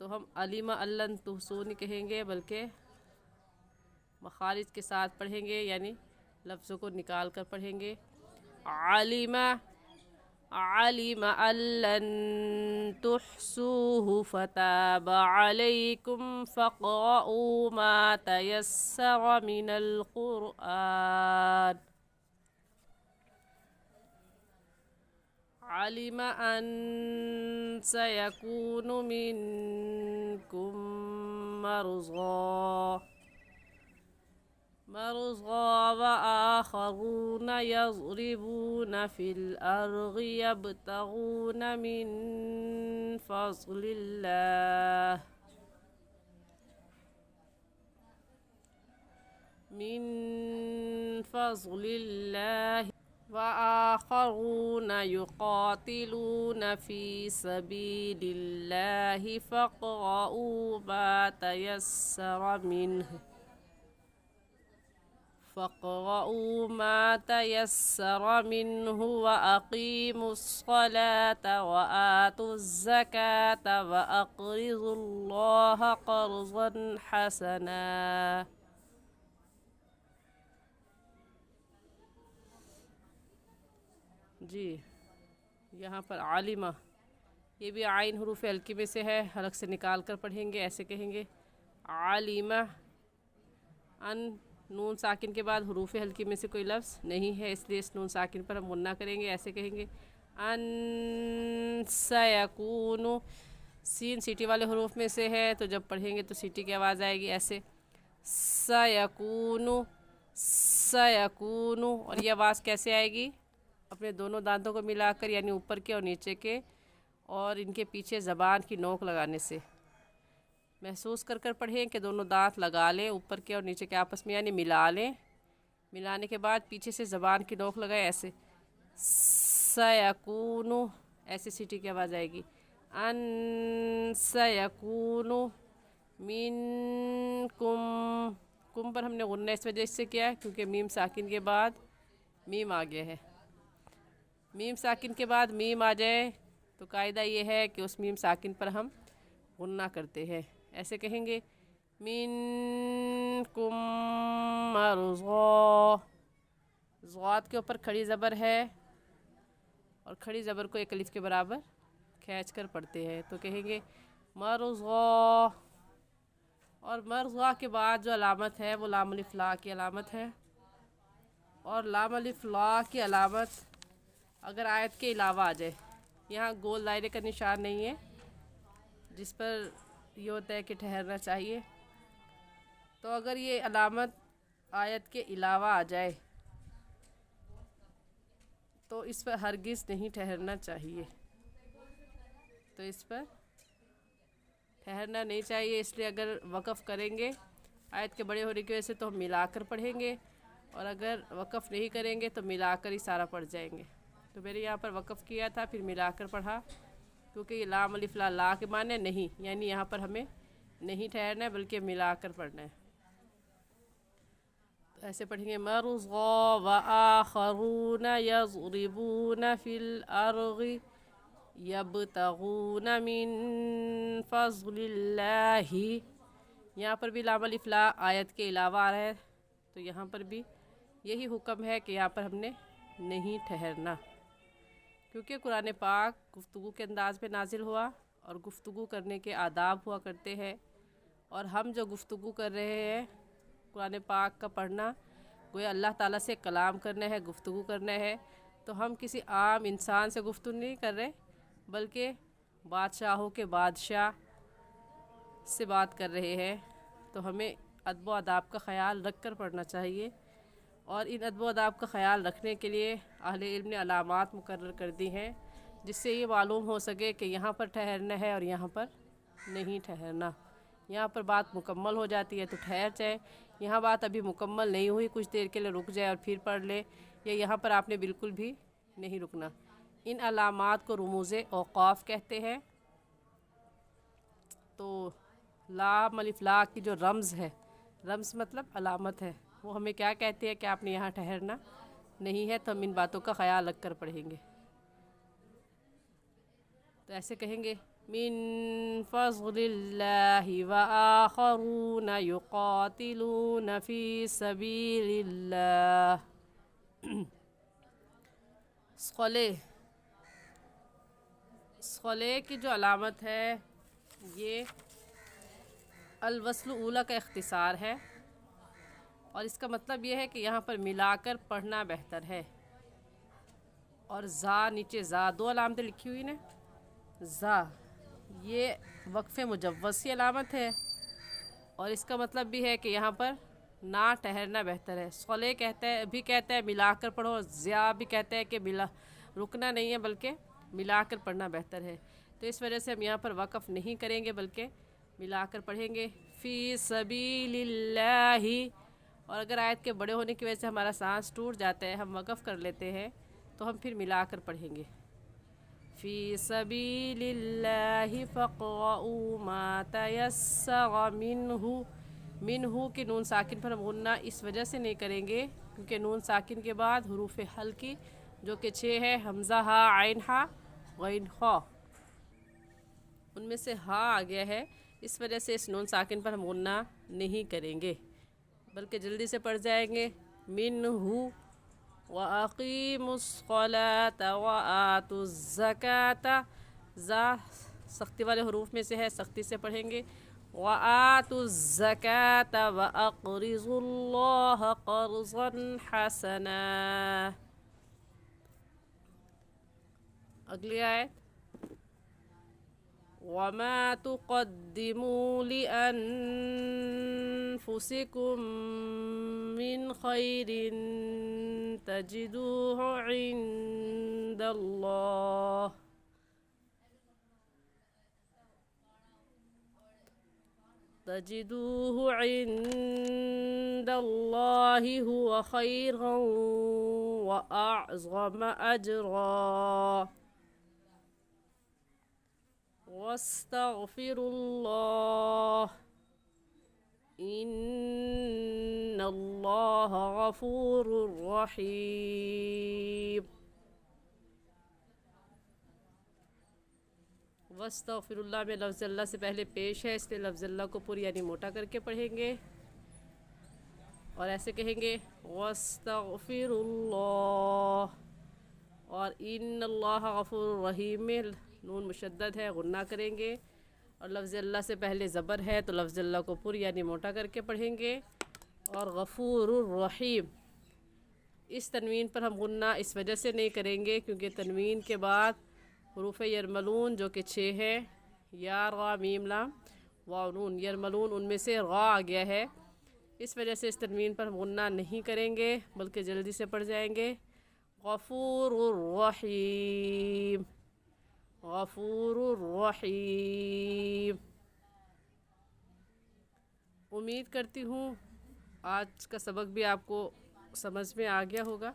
تو ہم علیمہ اللن تحصوا نہیں کہیں گے بلکہ مخارج کے ساتھ پڑھیں گے، یعنی لفظوں کو نکال کر پڑھیں گے۔ علیمہ علم أن لن تحصوه فتاب عليكم فاقرؤوا ما تيسر من القرآن۔ علم أن سيكون منكم مرضى وآخرون يضربون في الأرض يبتغون من فضل الله وآخرون يقاتلون في سبيل الله فاقرؤوا ما تيسر منه وأقيموا الصلاة وآتوا الزكاة وأقرضوا الله قرضا حسنا۔ جی یہاں پر عالمہ، یہ بھی عین حروف ہلکی میں سے ہے، حلق سے نکال کر پڑھیں گے، ایسے کہیں گے عالمہ۔ ان نون ساکن کے بعد حروف ہلکی میں سے کوئی لفظ نہیں ہے، اس لیے اس نون ساکن پر ہم غنہ کریں گے، ایسے کہیں گے ان سیکون۔ سین سیٹی والے حروف میں سے ہے، تو جب پڑھیں گے تو سیٹی کی آواز آئے گی ایسے سیکون سیکون۔ اور یہ آواز کیسے آئے گی؟ اپنے دونوں دانتوں کو ملا کر، یعنی اوپر کے اور نیچے کے، اور ان کے پیچھے زبان کی نوک لگانے سے محسوس کر کر پڑھیں کہ دونوں دانت لگا لیں اوپر کے اور نیچے کے آپس میں، یعنی ملا لیں۔ ملانے کے بعد پیچھے سے زبان کی نوک لگائے ایسے سیکون، ایسے سیٹی کی آواز آئے گی ان سیکون منکم۔ کم پر ہم نے غنہ اس وجہ سے کیا کیونکہ میم ساکن کے بعد میم آ گیا ہے۔ میم ساکن کے بعد میم آ جائے تو قاعدہ یہ ہے کہ اس میم ساکن پر ہم غنہ کرتے ہیں، ایسے کہیں گے منکم مرضى۔ ضاد کے اوپر کھڑی زبر ہے اور کھڑی زبر کو ایک الف کے برابر کھینچ کر پڑھتے ہیں، تو کہیں گے مرضى۔ اور مرضى کے بعد جو علامت ہے وہ لام الف لا کی علامت ہے، اور لام الف لا کی علامت اگر آیت کے علاوہ آ جائے، یہاں گول دائرے کا نشان نہیں ہے جس پر یہ ہوتا ہے کہ ٹھہرنا چاہیے، تو اگر یہ علامت آیت کے علاوہ آ جائے تو اس پر ہرگز نہیں ٹھہرنا چاہیے، تو اس پر ٹھہرنا نہیں چاہیے، اس لیے اگر وقف کریں گے آیت کے بڑے ہونے کی وجہ سے تو ہم ملا کر پڑھیں گے، اور اگر وقف نہیں کریں گے تو ملا کر ہی سارا پڑھ جائیں گے۔ تو میں نے یہاں پر وقف کیا تھا پھر ملا کر پڑھا، کیونکہ یہ لام الف لا لا کے معنی نہیں، یعنی یہاں پر ہمیں نہیں ٹھہرنا ہے بلکہ ملا کر پڑھنا ہے، تو ایسے پڑھیں گے مرضى وآخرون يضربون في الأرض يبتغون من فضل الله۔ یہاں پر بھی لام الف لا آیت کے علاوہ آ رہا ہے، تو یہاں پر بھی یہی حکم ہے کہ یہاں پر ہم نے نہیں ٹھہرنا، کیونکہ قرآن پاک گفتگو کے انداز میں نازل ہوا اور گفتگو کرنے کے آداب ہوا کرتے ہیں، اور ہم جو گفتگو کر رہے ہیں قرآن پاک کا پڑھنا گویا اللہ تعالیٰ سے کلام کرنا ہے، گفتگو کرنا ہے، تو ہم کسی عام انسان سے گفتگو نہیں کر رہے بلکہ بادشاہوں کے بادشاہ سے بات کر رہے ہیں، تو ہمیں ادب و آداب کا خیال رکھ کر پڑھنا چاہیے، اور ان ادب و آداب کا خیال رکھنے کے لیے اہل علم نے علامات مقرر کر دی ہیں جس سے یہ معلوم ہو سکے کہ یہاں پر ٹھہرنا ہے اور یہاں پر نہیں ٹھہرنا۔ یہاں پر بات مکمل ہو جاتی ہے تو ٹھہر جائے، یہاں بات ابھی مکمل نہیں ہوئی کچھ دیر کے لیے رک جائے اور پھر پڑھ لے، یا یہاں پر آپ نے بالکل بھی نہیں رکنا۔ ان علامات کو رموز اوقاف کہتے ہیں۔ تو لام الف لا کی جو رمز ہے، رمز مطلب علامت ہے، وہ ہمیں کیا کہتے ہیں کہ آپ نے یہاں ٹھہرنا نہیں ہے، تو ہم ان باتوں کا خیال رکھ کر پڑھیں گے، تو ایسے کہیں گے من فضل اللہ وآخرون یقاتلون فی سبیل اللہ۔ صلے کی جو علامت ہے یہ الوصل اولا کا اختصار ہے، اور اس کا مطلب یہ ہے کہ یہاں پر ملا کر پڑھنا بہتر ہے۔ اور زا نیچے زا دو علامتیں لکھی ہوئی نے، زا یہ وقف مجوز کی علامت ہے، اور اس کا مطلب بھی ہے کہ یہاں پر نہ ٹھہرنا بہتر ہے۔ صلے کہتا ہے ملا کر پڑھو، زیا بھی کہتا ہے کہ رکنا نہیں ہے بلکہ ملا کر پڑھنا بہتر ہے، تو اس وجہ سے ہم یہاں پر وقف نہیں کریں گے بلکہ ملا کر پڑھیں گے۔ فی سبیل اللہ، اور اگر آیت کے بڑے ہونے کی وجہ سے ہمارا سانس ٹوٹ جاتا ہے، ہم وقف کر لیتے ہیں، تو ہم پھر ملا کر پڑھیں گے۔ فی سبیل اللہ فاقرؤوا ما تیسر منہ کی نون ساکن پر ہم غنہ اس وجہ سے نہیں کریں گے کیونکہ نون ساکن کے بعد حروف حلقی جو کہ 6 ہے، حمزہ ہا عین ہا غین خا، ان میں سے ہا آ گیا ہے، اس وجہ سے اس نون ساکن پر ہم غنہ نہیں کریں گے بلکہ جلدی سے پڑھ جائیں گے۔ منہ وَأَقِيمُوا الصَّلَاةَ وَآتُوا الزَّكَاةَ، زا سختی والے حروف میں سے ہے، سختی سے پڑھیں گے۔ وَآتُوا الزَّكَاةَ وَأَقْرِضُوا اللَّهَ قَرْضًا حَسَنًا۔ اگلی آیت، وَمَا تُقَدِّمُوا لِأَنفُسِكُم مِّنْ خَيْرٍ تَجِدُوهُ عِندَ اللَّهِ هُوَ خَيْرًا وَأَعْظَمَ أَجْرًا وَاسْتَغْفِرُوا اللَّهَ إِنَّ اللَّهَ غَفُورٌ رَحِيمٌ۔ واستغفر اللہ میں لفظ اللہ سے پہلے پیش ہے، اس لیے لفظ اللہ کو پوری یعنی موٹا کر کے پڑھیں گے، اور ایسے کہیں گے واستغفر اللہ، اور ان اللہ غفور رحیم میں نون مشدد ہے، غنہ کریں گے، اور لفظ اللہ سے پہلے زبر ہے تو لفظ اللہ کو پوری یعنی موٹا کر کے پڑھیں گے، اور غفور الرحیم اس تنوین پر ہم غنہ اس وجہ سے نہیں کریں گے کیونکہ تنوین کے بعد حروف یرملون جو کہ 6 ہے، یا را میم لام واو نون، یرملون ان میں سے غا آ گیا ہے، اس وجہ سے اس تنوین پر ہم غنہ نہیں کریں گے بلکہ جلدی سے پڑھ جائیں گے۔ غفور الرحیم، غفور الرحیم۔ امید کرتی ہوں آج کا سبق بھی آپ کو سمجھ میں آ گیا ہوگا۔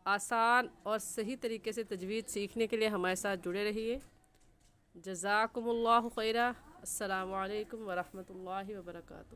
آسان اور صحیح طریقے سے تجوید سیکھنے کے لیے ہمارے ساتھ جڑے رہیے۔ جزاکم اللہ خیرہ۔ السلام علیکم ورحمۃ اللہ وبرکاتہ۔